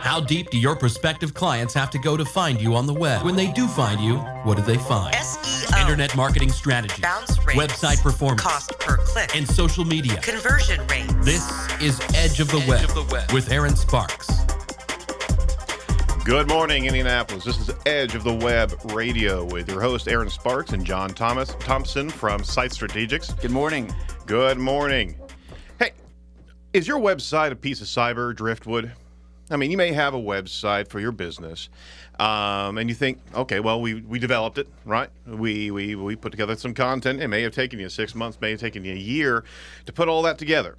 How deep do your prospective clients have to go to find you on the web? When they do find you, what do they find? SEO, internet marketing strategies, bounce rates, website performance, cost per click, and social media. conversion rates. This is Edge of the Web with Aaron Sparks. Good morning, Indianapolis. This is Edge of the Web Radio with your host, Aaron Sparks, and John Thompson from Site Strategics. Good morning. Good morning. Hey, is your website a piece of cyber driftwood? I mean, you may have a website for your business, and you think, okay, well, we developed it, right? We put together some content. It may have taken you 6 months, may have taken you a year to put all that together.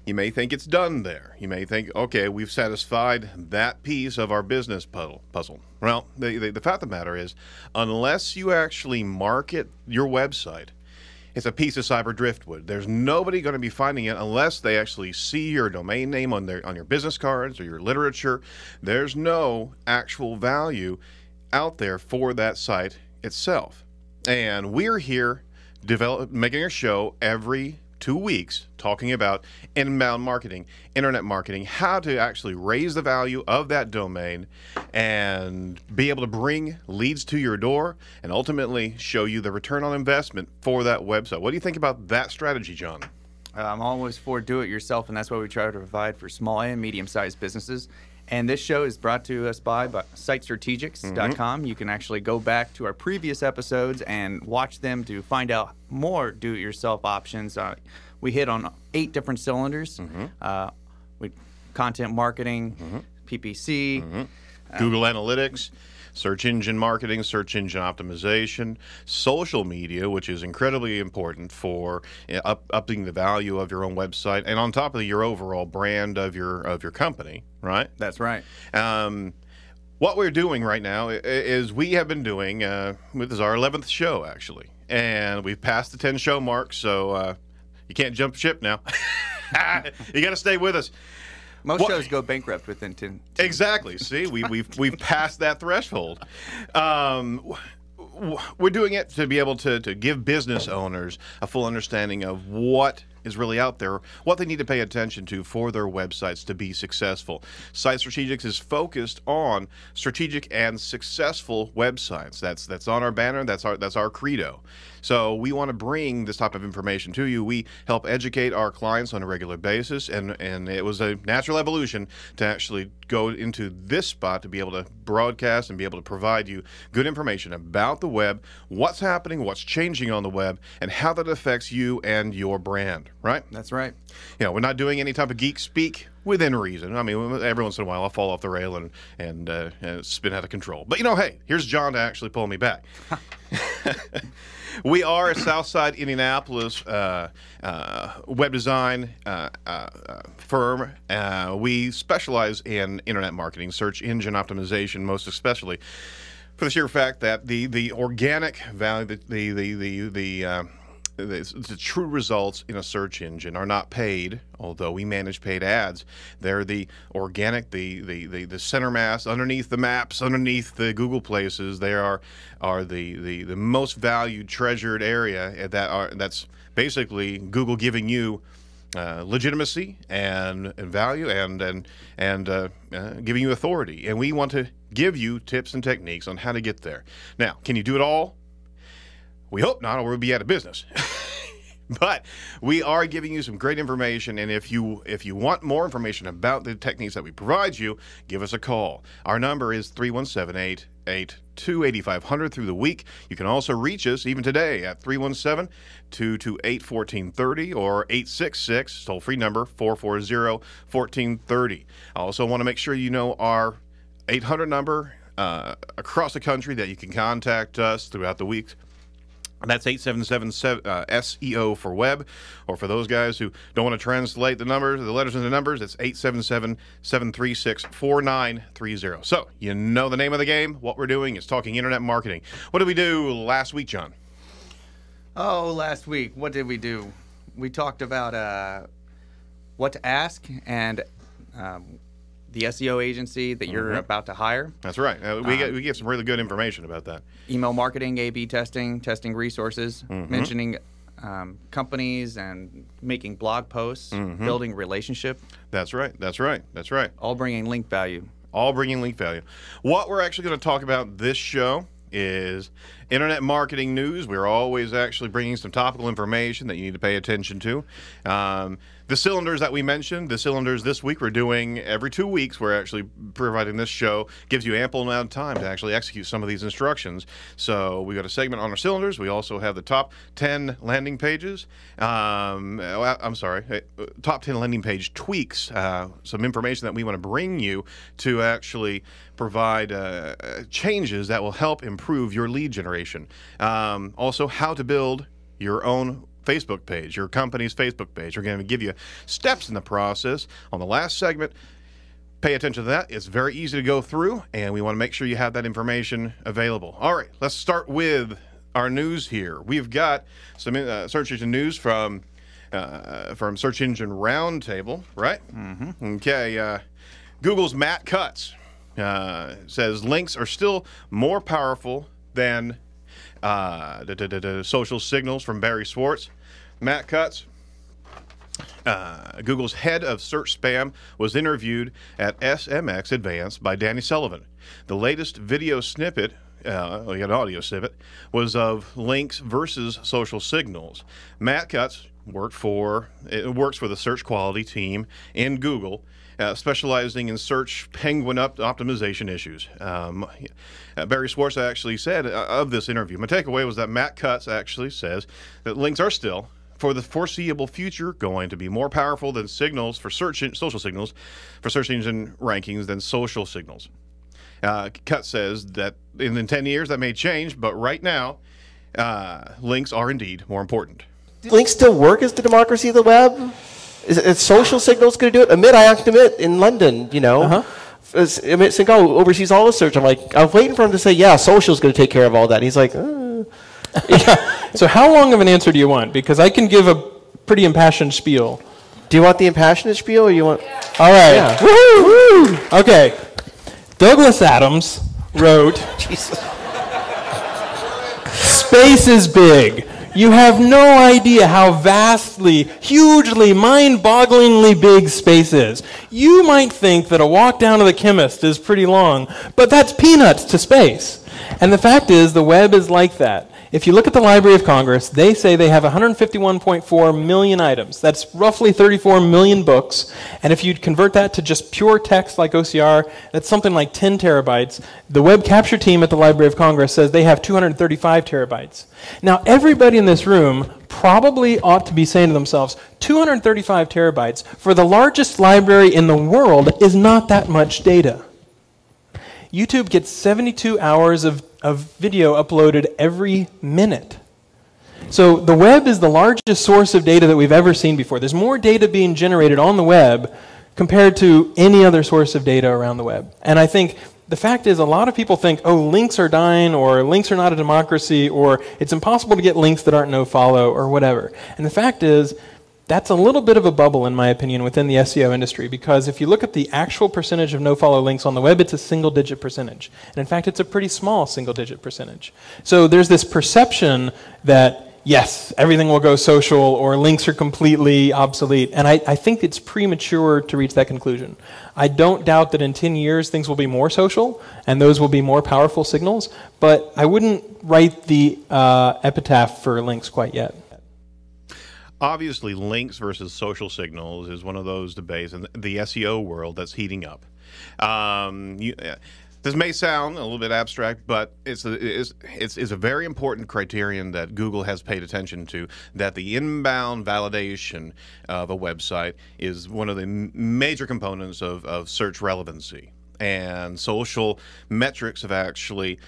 You may think it's done there. You may think, okay, we've satisfied that piece of our business puzzle. Well, the fact of the matter is, unless you actually market your website, it's a piece of cyber driftwood. There's nobody going to be finding it unless they actually see your domain name on your business cards or your literature. There's no actual value out there for that site itself. And we're here making a show every 2 weeks talking about inbound marketing, internet marketing, how to actually raise the value of that domain and be able to bring leads to your door and ultimately show you the return on investment for that website. What do you think about that strategy, John? I'm always for do-it-yourself, and that's what we try to provide for small and medium-sized businesses. And this show is brought to us by sitestrategics.com. You can actually go back to our previous episodes and watch them to find out more do-it-yourself options. We hit on 8 different cylinders. Content marketing, PPC. Google Analytics, search engine marketing, search engine optimization, social media, which is incredibly important for upping the value of your own website, and on top of your overall brand of your company, right? That's right. What we're doing right now is we have been doing, this is our 11th show, actually, and we've passed the 10-show mark, so you can't jump ship now. You got to stay with us. Most shows go bankrupt within 10. Exactly. See, we've passed that threshold. We're doing it to be able to give business owners a full understanding of what is really out there, what they need to pay attention to for their websites to be successful. Site Strategics is focused on strategic and successful websites. That's on our banner. That's our credo. So we want to bring this type of information to you. We help educate our clients on a regular basis, and it was a natural evolution to actually go into this spot to be able to broadcast and be able to provide you good information about the web, what's happening, what's changing on the web, and how that affects you and your brand, right? That's right. You know, we're not doing any type of geek speak within reason. I mean, every once in a while I'll fall off the rail and spin out of control. But, hey, here's John to actually pull me back. We are a Southside Indianapolis web design firm. We specialize in internet marketing, search engine optimization, most especially for the sheer fact that the organic value, the true results in a search engine are not paid, although we manage paid ads. They're the organic, the center mass underneath the maps, underneath the Google places. They are the most valued, treasured area that's basically Google giving you legitimacy and value and giving you authority. And we want to give you tips and techniques on how to get there. Now, can you do it all? We hope not, or we'll be out of business. But we are giving you some great information, and if you want more information about the techniques that we provide you, give us a call. Our number is 317-882-8500 through the week. You can also reach us even today at 317-228-1430 or 866, toll-free number, 440-1430. I also want to make sure you know our 800 number across the country that you can contact us throughout the week. That's 877 SEO for web, or for those guys who don't want to translate the letters into numbers, it's 877-736-4930. So, you know the name of the game. What we're doing is talking internet marketing. What did we do last week, John? Oh, last week, what did we do? We talked about what to ask and the SEO agency that you're about to hire. That's right. We get some really good information about that. Email marketing, A/B testing resources, mentioning companies and making blog posts, building relationship. That's right. All bringing link value. all bringing link value. What we're actually going to talk about this show is internet marketing news. We're always actually bringing some topical information that you need to pay attention to. The cylinders that we mentioned, the cylinders this week, we're doing every 2 weeks. We're actually providing this show, gives you ample amount of time to actually execute some of these instructions. So we got a segment on our cylinders. We also have the top 10 landing pages. I'm sorry, top 10 landing page tweaks, some information that we want to bring you to actually provide changes that will help improve your lead generation. Also, how to build your own Facebook page, your company's Facebook page. We're going to give you steps in the process. On the last segment, pay attention to that. It's very easy to go through, and we want to make sure you have that information available. All right, let's start with our news here. We've got some search engine news from Search Engine Roundtable, right? Mm-hmm. Okay. Google's Matt Cutts says links are still more powerful than social signals from Barry Schwartz. Matt Cutts, Google's head of search spam, was interviewed at SMX Advanced by Danny Sullivan. The latest video snippet, we got an audio snippet, was of links versus social signals. Matt Cutts works for the search quality team in Google, specializing in search penguin optimization issues. Barry Schwartz actually said of this interview, my takeaway was that Matt Cutts actually says that links are still, for the foreseeable future, going to be more powerful than signals for social signals for search engine rankings than social signals. Cutts says that in 10 years that may change, but right now, links are indeed more important. Do links still work as the democracy of the web? Is social signals going to do it? I asked Amit in London, Amit Singh oversees all the search. I'm like, I was waiting for him to say, yeah, social's going to take care of all that. And he's like, So how long of an answer do you want? Because I can give a pretty impassioned spiel. Do you want the impassioned spiel, or you want? All right. Yeah. Woo-hoo! Okay. Douglas Adams wrote, Jesus. Space is big. You have no idea how vastly, hugely, mind-bogglingly big space is. You might think that a walk down to the chemist is pretty long, but that's peanuts to space. And the fact is, the web is like that. If you look at the Library of Congress, they say they have 151.4 million items. That's roughly 34 million books. And if you convert that to just pure text like OCR, that's something like 10 terabytes. The web capture team at the Library of Congress says they have 235 terabytes. Now, everybody in this room probably ought to be saying to themselves, 235 terabytes for the largest library in the world is not that much data. YouTube gets 72 hours of video uploaded every minute. So the web is the largest source of data that we've ever seen before. There's more data being generated on the web compared to any other source of data around the web. And I think the fact is, a lot of people think, oh, links are dying, or links are not a democracy, or it's impossible to get links that aren't nofollow, or whatever. And the fact is, that's a little bit of a bubble, in my opinion, within the SEO industry, because if you look at the actual percentage of nofollow links on the web, it's a single-digit percentage. And in fact, it's a pretty small single-digit percentage. So there's this perception that, yes, everything will go social, or links are completely obsolete. And I think it's premature to reach that conclusion. I don't doubt that in 10 years, things will be more social, and those will be more powerful signals, but I wouldn't write the epitaph for links quite yet. Obviously, links versus social signals is one of those debates in the SEO world that's heating up. This may sound a little bit abstract, but it's a very important criterion that Google has paid attention to, that the inbound validation of a website is one of the major components of search relevancy. And social metrics have actually...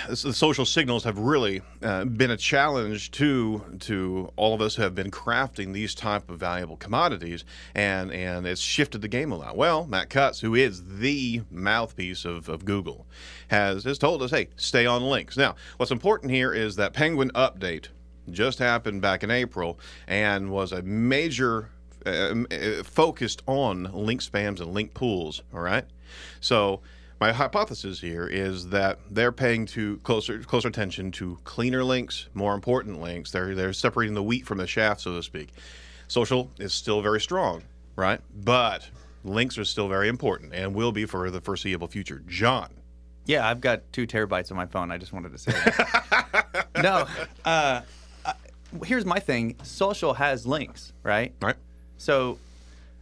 The social signals have really been a challenge to all of us who have been crafting these type of valuable commodities, and it's shifted the game a lot. Well, Matt Cutts, who is the mouthpiece of Google, has told us, hey, stay on links. Now, what's important here is that Penguin update just happened back in April and was a major focused on link spams and link pools, all right? So my hypothesis here is that they're paying closer attention to cleaner links, more important links. They're separating the wheat from the chaff, so to speak. Social is still very strong, right? But links are still very important and will be for the foreseeable future. John. Yeah, I've got 2 terabytes on my phone. I just wanted to say that. No, here's my thing. Social has links, right? Right. So,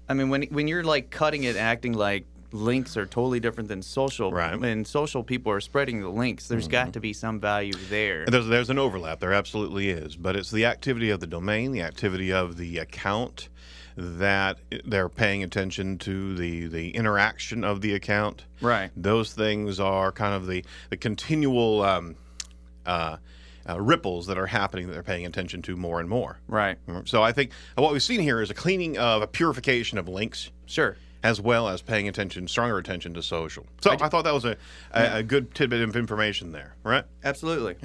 I mean, when you're like cutting it, acting like links are totally different than social. Right. When social people are spreading the links, there's got to be some value there. There's an overlap. There absolutely is. But it's the activity of the domain, the activity of the account, that they're paying attention to the interaction of the account. Right. Those things are kind of the continual ripples that are happening that they're paying attention to more and more. Right. So I think what we've seen here is a cleaning of a purification of links. Sure. As well as paying attention, stronger attention to social. So I thought that was a good tidbit of information there, right? Absolutely.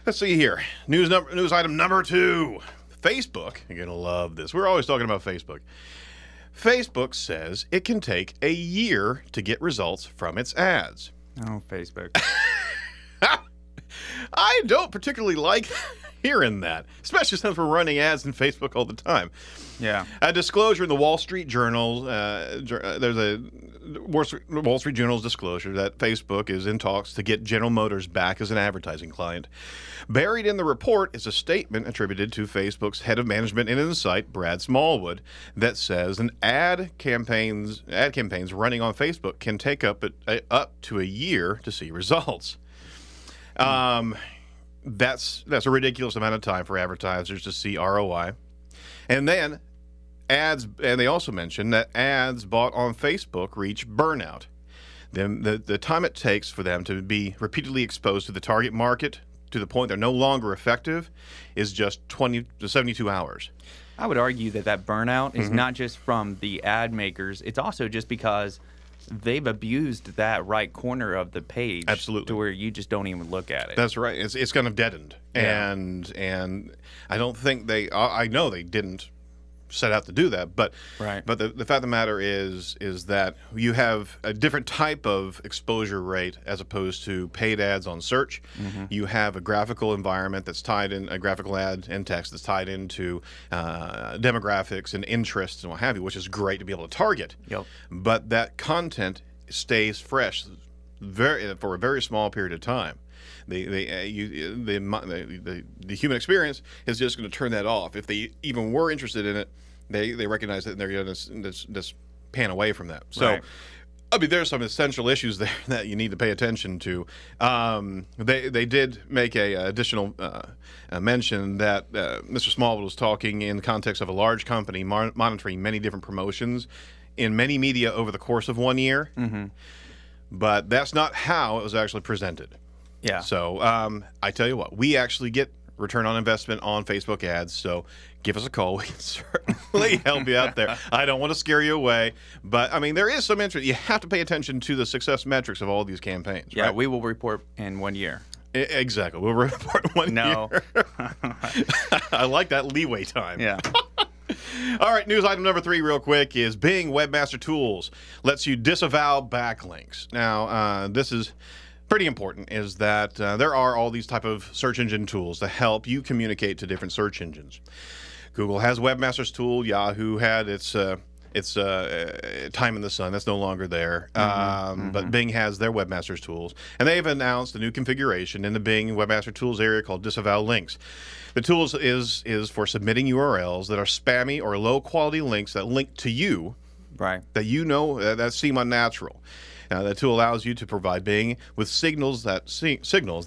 Let's see here. News item number 2. Facebook, you're going to love this. We're always talking about Facebook. Facebook says it can take a year to get results from its ads. Oh, Facebook. I don't particularly like hearing that, especially since we're running ads in Facebook all the time. Yeah. A disclosure in the Wall Street Journal, there's a Wall Street Journal's disclosure that Facebook is in talks to get General Motors back as an advertising client. Buried in the report is a statement attributed to Facebook's head of management and insight, Brad Smallwood, that says ad campaigns running on Facebook can take up to a year to see results. That's a ridiculous amount of time for advertisers to see ROI. And then ads, and they also mentioned that ads bought on Facebook reach burnout. The time it takes for them to be repeatedly exposed to the target market to the point they're no longer effective is just 20 to 72 hours. I would argue that burnout is not just from the ad makers. It's also just because they've abused that right corner of the page. Absolutely. To where you just don't even look at it. That's right. It's kind of deadened. Yeah. And I don't think I know they didn't set out to do that, but right. But the fact of the matter is that you have a different type of exposure rate as opposed to paid ads on search. You have a graphical environment that's tied in, a graphical ad and text that's tied into demographics and interests and what have you, which is great to be able to target. Yep. But that content stays fresh for a very small period of time. The human experience is just going to turn that off. If they even were interested in it, they recognize it and they're going to just pan away from that. So, right. I mean, there's some essential issues there that you need to pay attention to. They did make a additional mention that Mr. Smallwood was talking in the context of a large company monitoring many different promotions in many media over the course of 1 year. But that's not how it was actually presented. Yeah. So I tell you what, we actually get return on investment on Facebook ads. So give us a call. We can certainly help you out there. I don't want to scare you away, but I mean, there is some interest. You have to pay attention to the success metrics of all these campaigns. Yeah, right? we will report in 1 year. Exactly. We'll report in 1 year. I like that leeway time. Yeah. All right, news item number 3 real quick is Bing Webmaster Tools lets you disavow backlinks. Now, this is pretty important, is that there are all these type of search engine tools to help you communicate to different search engines. Google has Webmaster's Tool. Yahoo had its time in the sun. That's no longer there. But Bing has their Webmaster's Tools. And they've announced a new configuration in the Bing Webmaster Tools area called Disavow Links. The tools is for submitting URLs that are spammy or low-quality links that link to you, Right. that you know that seem unnatural. The tool allows you to provide Bing with signals that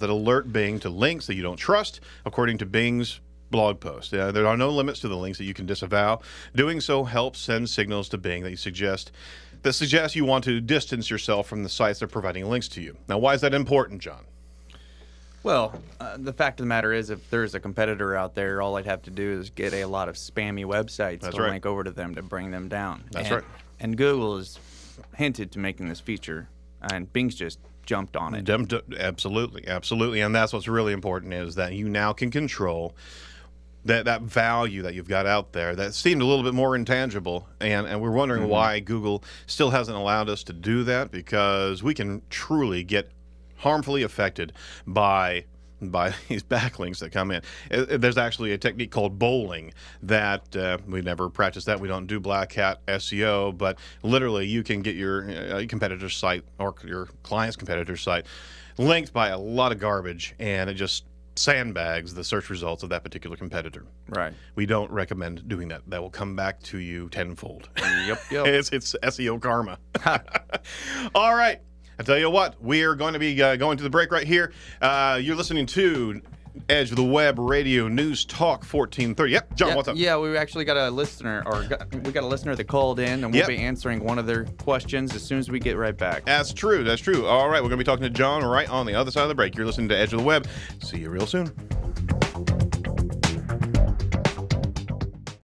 alert Bing to links that you don't trust, according to Bing's blog post. There are no limits to the links that you can disavow. Doing so helps send signals to Bing that suggest you want to distance yourself from the sites that are providing links to you. Now, why is that important, John? Well, the fact of the matter is, if there's a competitor out there, all I'd have to do is get a lot of spammy websites That's to right. link over to them to bring them down. That's right. And Google has hinted to making this feature, and Bing's just jumped on it. Absolutely. And that's what's really important, is that you now can control that value that you've got out there that seemed a little bit more intangible. And we're wondering why Google still hasn't allowed us to do that, because we can truly get harmfully affected by by these backlinks that come in. There's actually a technique called bowling that we never practice that. We don't do black hat SEO, but literally you can get your competitor's site or your client's competitor's site linked by a lot of garbage, and it just sandbags the search results of that particular competitor. Right. We don't recommend doing that. That will come back to you tenfold. Yep. It's SEO karma. All right. I tell you what, we are going to be going to the break right here. You're listening to Edge of the Web Radio News Talk 1430. Yep, John, what's up? Yeah, we actually got a listener, we got a listener that called in, and we'll be answering one of their questions as soon as we get right back. That's true. All right, we're going to be talking to John right on the other side of the break. You're listening to Edge of the Web. See you real soon.